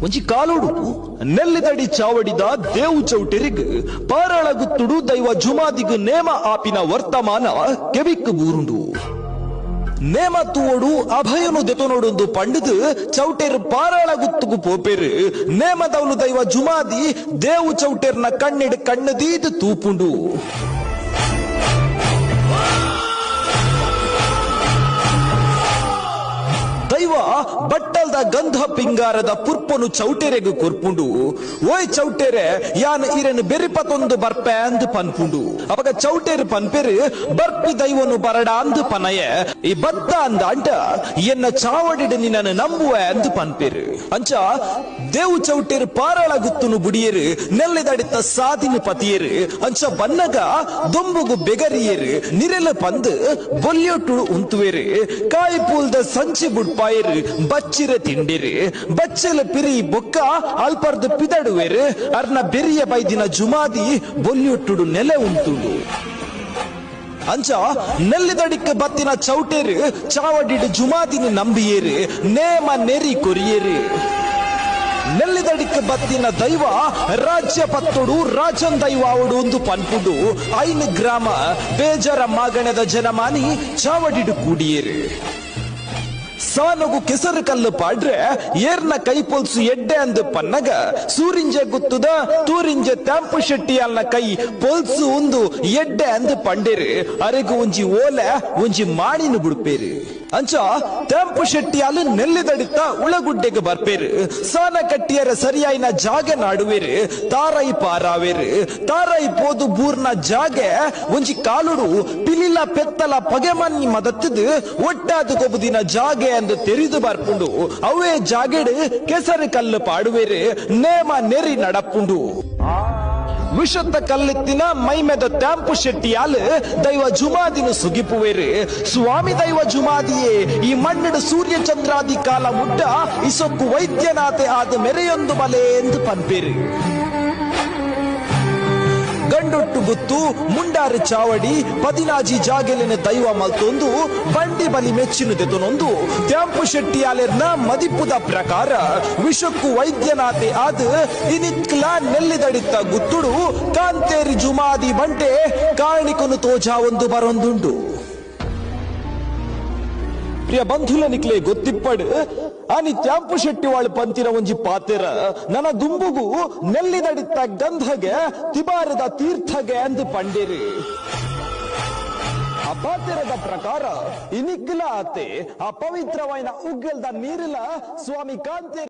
ಒಂಜಿ ಕಾಲೋಡು ನೆಲ್ಲಿದಡಿ ಚಾವಡಿದ ದೇವು ಚೌಟೆರಿಗ್ ಪಾರಾಳಗುತ್ತುಡು ದೈವ ಜುಮಾದಿಗ್ ನೇಮ ಆಪಿನ ವರ್ತಮಾನ ಕೆವಿಕ್ ಬೂರುಂಡು ನೇಮ ತೂವಡು ಅಭಯನು ದೆತೊನೊಡೊಂದು ಪಂಡಿದ್ ಚೌಟೆರ್ ಪಾರಾಳಗುತ್ತುಗು ಪೋಪೆರ್ ನೇಮದವಲು ದೈವ ಜುಮಾದಿ ದೇವು ಚೌಟೆರ್ನ ಕಣ್ಣಿಡ್ ಕಣ್ಣದೀದ್ ತೂಪುಂಡು ದೈವ ಬಟ್ಟಲ್ದ ಗಂಧ ಪಿಂಗಾರದ ಪುರ್ಪನು ಚೌಟೆರೆಗು ಕೊರ್ಪುಂಡು ಓಯ್ ಚೌಟೆರೆ ಯಾನ್ ಇರೆನ್ ಬೆರಿಪತೊಂದು ಬರ್ಪೆ ಅಂದ್ ಪನ್ಪುಂಡು ಅವಾಗ ಚೌಟೆರ್ ಪನ್ಪೆರ್ ಬರ್ಪಿ ದೈವನು ಬರಡ ಅಂದ್ ಪನಯ ಈ ಬದ್ದ ಅಂದ ಅಂಟ ಎನ್ನ ಚಾವಡಿಡ್ ನಿನ್ನನ್ನು ನಂಬುವೆ ಅಂದ್ ಪನ್ಪೆರ್ ಅಂಚ ದೇವು ಚೌಟೆರ್ ಪಾರಾಳಗುತ್ತುನು ಬುಡಿಯರ್ ನೆಲ್ಲಿದಡಿತ ಸಾದಿನ ಪತಿಯರ್ ಅಂಚ ಬನ್ನಗ ದೊಂಬುಗು ಬೆಗರಿಯರ್ ನಿರೆಲ ಪಂದ್ ಬೊಲ್ಯೊಟ್ಟು ಉಂತುವೆರ್ ಕಾಯಿ ಪೂಲ್ದ ಸಂಚಿ ಬುಡ್ಪಾಯರ್ ಬಚ್ಚಿರ ತಿಂಡಿರ್ ಬಚ್ಚಲ ಪಿರಿ ಬೊಕ್ಕ ಅಲ್ಪರ್ದ ಪಿದಡುವೆರ್ ಅರ್ನ ಬೆರಿಯ ಬೈದಿನ ಜುಮಾದಿ ಬೊಲ್ಯೊಟ್ಟುಡು ನೆಲೆ ಉಂಟುಂಡು ಅಂಚ ನೆಲ್ಲಿದಡಿಕ್ ಬತ್ತಿನ ಚೌಟೆರ್ ಚಾವಡಿಡ್ ಜುಮಾದಿನ ನಂಬಿಯೇರ್ ನೇಮ ನೆರಿ ಕೊರಿಯೇರ್ ನೆಲ್ಲಿದಡಿಕ್ ಬತ್ತಿನ ದೈವ ರಾಜ್ಯ ಪತ್ತೊಡು ರಾಜನ್ ದೈವ ಅವಡು ಒಂದು ಪನ್ಪುಡು ಐನ್ ಗ್ರಾಮ ಬೇಜರ ಮಾಗಣದ ಜನಮಾನಿ ಚಾವಡಿಡು ಕೂಡಿಯೇರ್ ಸಾನಗು ಕೆಸರು ಕಲ್ಲು ಪಾಡ್ರೆ ಏರ್ನ ಕೈ ಪೊಲ್ಸು ಎಡ್ಡೆ ಅಂದು ಪನ್ನಗ ಸೂರಿಂಜೆ ಗುತ್ತುದ ತೂರಿಂಜೆ ತ್ಯಾಂಪು ಶೆಟ್ಟಿ ಅಲ್ನ ಕೈ ಪೊಲ್ಸು ಉಂದು ಎಡ್ಡೆ ಅಂದು ಪಂಡೇರು ಅರೆಗು ಒಂಜಿ ಓಲೆ ಒಂಜಿ ಮಾಣಿನ ಬುಡ್ಪೇರು ಅಂಚ ತ್ಯಾಂಪು ಶೆಟ್ಟಿ ಅಲ್ಲು ನೆಲ್ಲಿದಡಿತ ಉಳಗುಡ್ಡೆಗೆ ಬರ್ಪೇರು ಸಾನ ಕಟ್ಟಿಯರ ಸರಿಯಾಯಿನ ಜಾಗೆ ನಾಡುವೇರು ತಾರೈ ಪಾರಾವೇರು ತಾರೈ ಪೋದು ಬೂರ್ನ ಜಾಗೆ ಒಂಜಿ ಕಾಲುಡು ಪಿಲಿಲ ಪೆತ್ತಲ ಪಗೆಮನ್ನಿ ಮದತ್ತದು ಒಟ್ಟಾದ ಕೊಬುದಿನ ಜಾಗೆ ಅಂದು ತೆರಿದು ಬರ್ಪುಂಡು ಅವೇ ಜಾಗೆಡ್ ಕೆಸರು ಕಲ್ಲು ಪಾಡುವೇರು ನೇಮ ನೆರಿ ನಡಪುಂಡು ವಿಷತ್ತ ಕಲ್ಲೆತ್ತಿನ ಮೈಮೆದ ತ್ಯಾಂಪು ಶೆಟ್ಟಿಯಾಲ್ ದೈವ ಜುಮಾದಿನು ಸುಗಿಪುವೇರು ಸ್ವಾಮಿ ದೈವ ಜುಮಾದಿಯೇ ಈ ಮಣ್ಣಿಡು ಸೂರ್ಯ ಚಂದ್ರಾದಿ ಕಾಲ ಮುಡ್ಡ ಇಸೊಕ್ಕು ವೈದ್ಯನಾಥೆ ಆದ ಮೆರೆಯೊಂದು ಮಲೆ ಎಂದು ಪನ್ಪೇರು ಗಂಡೊಟ್ಟು ಗುತ್ತು ಮುಂಡಾರು ಚಾವಡಿ ಪದಿನಾಜಿ ಜಾಗೆಲಿನ ದೈವ ಮಲ್ತೊಂದು ಬಂಡಿ ಬಲಿ ಮೆಚ್ಚಿನ ದೆತೊನೊಂದು ತ್ಯಾಂಪು ಶೆಟ್ಟಿಯಾಲೆರ್ನ ಮದಿಪುದ ಪ್ರಕಾರ ವಿಷಕ್ಕೂ ವೈದ್ಯನಾಥೆ ಆದ ಇನಿತ್ಕ್ಲ ನೆಲ್ಲಿದಡಿತ್ತ ಗುತ್ತುಡು ಕಾಂತೇರಿ ಜುಮಾದಿ ಬಂಟೆ ಕಾಣಿಕೊನು ತೋಜಾ ಒಂದು ಬರೊಂದುಂಡು ಪ್ರಿಯ ಬಂಧುಲ ನಿಕ್ಲೆ ಗೊತ್ತಿಪ್ಪಡ್ ಆನಿ ತ್ಯಾಂಪು ಶೆಟ್ಟಿ ವಾಳು ಪಂತಿನ ಒಂಜಿ ಪಾತೆರ ನನ್ನ ದುಂಬುಗು ನೆಲ್ಲಿದಡಿತ್ತ ಗಂಧಗೆ ತಿಬಾರದ ತೀರ್ಥಗೆ ಅಂದು ಪಂಡೇರಿ ಆ ಪಾತೆರದ ಪ್ರಕಾರ ಇನಿಕ್ಲ ಆತೆ ಆ ಪವಿತ್ರವಾಯಿನ ಉಗ್ಗಲ್ದ ನೀರಿಲ ಸ್ವಾಮಿ ಕಾಂತೇರಿ